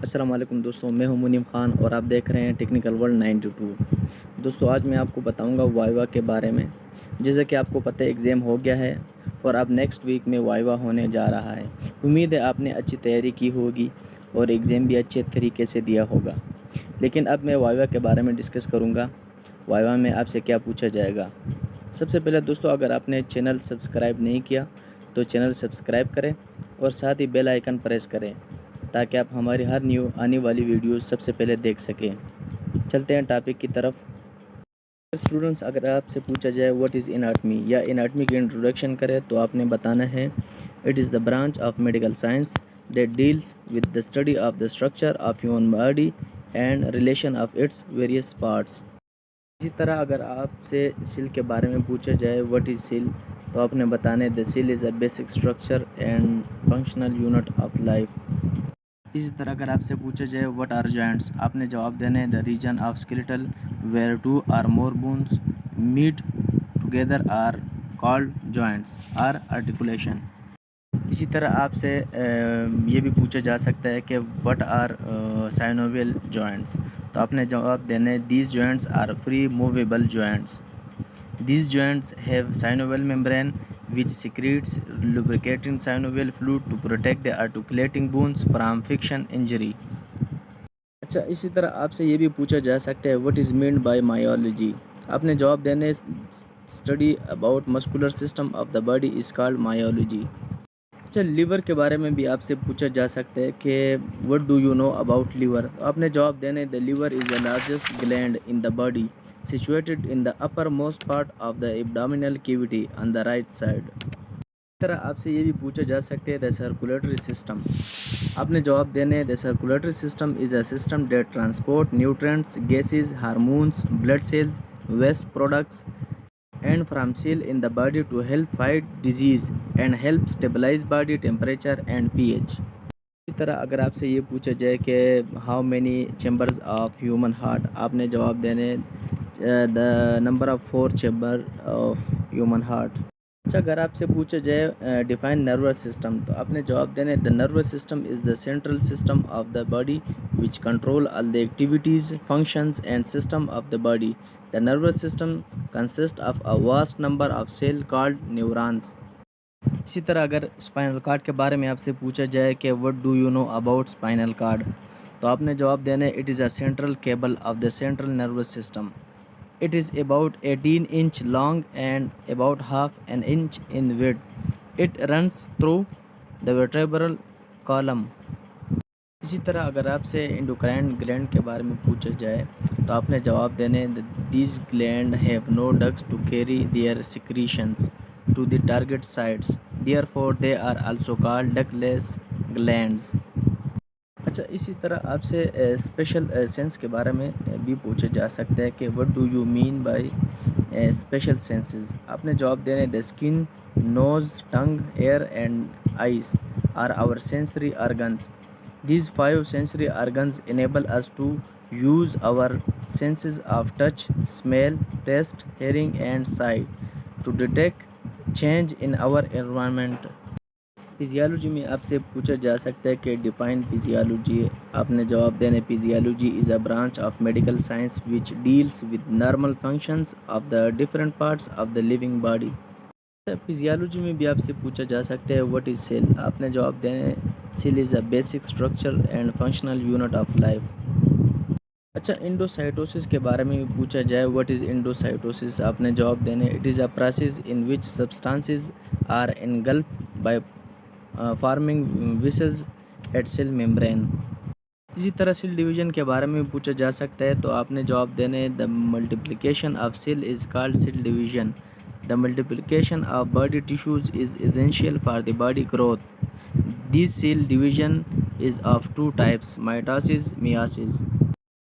अस्सलाम वालेकुम दोस्तों, मैं हूं मुनीम ख़ान और आप देख रहे हैं टेक्निकल वर्ल्ड 92। दोस्तों आज मैं आपको बताऊंगा वाइवा के बारे में। जैसे कि आपको पता है एग्ज़ाम हो गया है और अब नेक्स्ट वीक में वाइवा होने जा रहा है। उम्मीद है आपने अच्छी तैयारी की होगी और एग्ज़ाम भी अच्छे तरीके से दिया होगा। लेकिन अब मैं वाइवा के बारे में डिस्कस करूँगा। वाइवा में आपसे क्या पूछा जाएगा। सबसे पहले दोस्तों, अगर आपने चैनल सब्सक्राइब नहीं किया तो चैनल सब्सक्राइब करें और साथ ही बेल आइकन प्रेस करें ताकि आप हमारी हर न्यू आने वाली वीडियो सबसे पहले देख सकें। चलते हैं टॉपिक की तरफ। स्टूडेंट्स, अगर आपसे पूछा जाए व्हाट इज़ एनाटमी या एनाटमी की इंट्रोडक्शन करें तो आपने बताना है it is the branch of medical science that deals with the study of the structure of human body and relation of its various parts. इसी तरह अगर आपसे सेल के बारे में पूछा जाए व्हाट इज़ सेल तो आपने बताना है the cell is a basic structure and functional unit of life. इसी तरह अगर आपसे पूछा जाए व्हाट आर जॉइंट्स, आपने जवाब देना है the region of skeletal where two or more bones meet together are called joints or articulation. इसी तरह आपसे ये भी पूछा जा सकता है कि व्हाट आर साइनोवियल जॉइंट्स, तो आपने जवाब देना है these joints are free movable joints. These joints have synovial membrane which secretes lubricating synovial fluid to protect the articulating bones from friction injury। अच्छा, इसी तरह आपसे ये भी पूछा जा सकता है what is meant by myology, आपने जवाब देने study about muscular system of the body is called myology. अच्छा, लीवर के बारे में भी आपसे पूछा जा सकता है कि what do you know about liver, तो आपने जवाब देने the liver is the largest gland in the body situated in the uppermost part of the abdominal cavity on the right side। इस तरह आपसे ये भी पूछा जा सकता है द सर्कुलेटरी सिस्टम, आपने जवाब देने the circulatory system is a system that transport nutrients gases hormones blood cells waste products and from cell in the body to help fight disease and help stabilize body temperature and pH। इसी तरह अगर आपसे ये पूछा जाए कि how many chambers of human heart, आपने जवाब देने the number of 4 chamber of human heart. अच्छा, अगर आपसे पूछा जाए डिफाइन नर्वस सिस्टम, तो आपने जवाब देने the nervous system is the central system of the body which control all the activities functions and system of the body. The nervous system consist of a vast number of cell called neurons. इसी तरह अगर spinal cord के बारे में आपसे पूछा जाए कि what do you know about spinal cord, तो आपने जवाब देना है it is a central cable of the central nervous system. It is about 18 inch long and about half an inch in width. It runs through the vertebral column. इसी तरह अगर आपसे endocrine gland के बारे में पूछा जाए तो आपने जवाब देने these gland have no ducts to carry their secretions to the target sites therefore they are also called ductless glands. अच्छा, इसी तरह आपसे स्पेशल सेंस के बारे में भी पूछा जा सकता है कि what do you mean by special senses, आपने जवाब देने the skin nose tongue ear and eyes are our sensory organs. These 5 sensory organs enable us to use our senses of touch, smell, taste, hearing and sight to detect change in our environment। Physiology में आपसे पूछा जा सकता है कि define physiology, आपने जवाब देने physiology is a branch of medical science which deals with normal functions of the different parts of the living body. Physiology में भी आपसे पूछा जा सकता है व्हाट इज़ सेल, आपने जवाब देने cell is a basic structure and functional unit of life. अच्छा, इंडोसाइटोसिस के बारे में भी पूछा जाए व्हाट इज़ इंडोसाइटोसिस, आपने जवाब देने it is a process in which substances are engulf by forming vessels at cell membrane. इसी तरह सेल डिवीजन के बारे में भी पूछा जा सकता है, तो आपने जवाब देने the multiplication of cell is called cell division. The multiplication of body tissues is essential for the body growth. This cell division is of 2 types, mitosis, meiosis।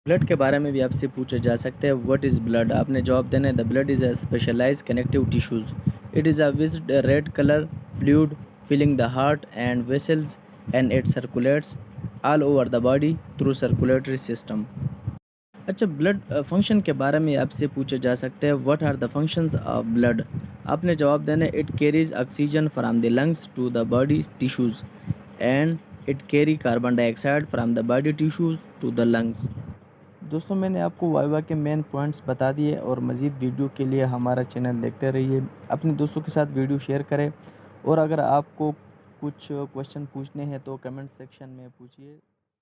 Blood के बारे में भी आपसे पूछा जा सकता है व्हाट इज़ ब्लड, आपने जवाब देना है the blood is a specialised connective tissues. It is a viscid red colour fluid filling the heart and vessels and it circulates all over the body through circulatory system. अच्छा, blood function के बारे में आपसे पूछा जा सकता है what are the functions of blood, आपने जवाब देना it carries oxygen from the lungs to the body tissues and it carry carbon dioxide from the body tissues to the lungs. दोस्तों मैंने आपको वाइवा के मेन पॉइंट्स बता दिए और मज़ीद वीडियो के लिए हमारा चैनल देखते रहिए। अपने दोस्तों के साथ वीडियो शेयर करें और अगर आपको कुछ क्वेश्चन पूछने हैं तो कमेंट सेक्शन में पूछिए।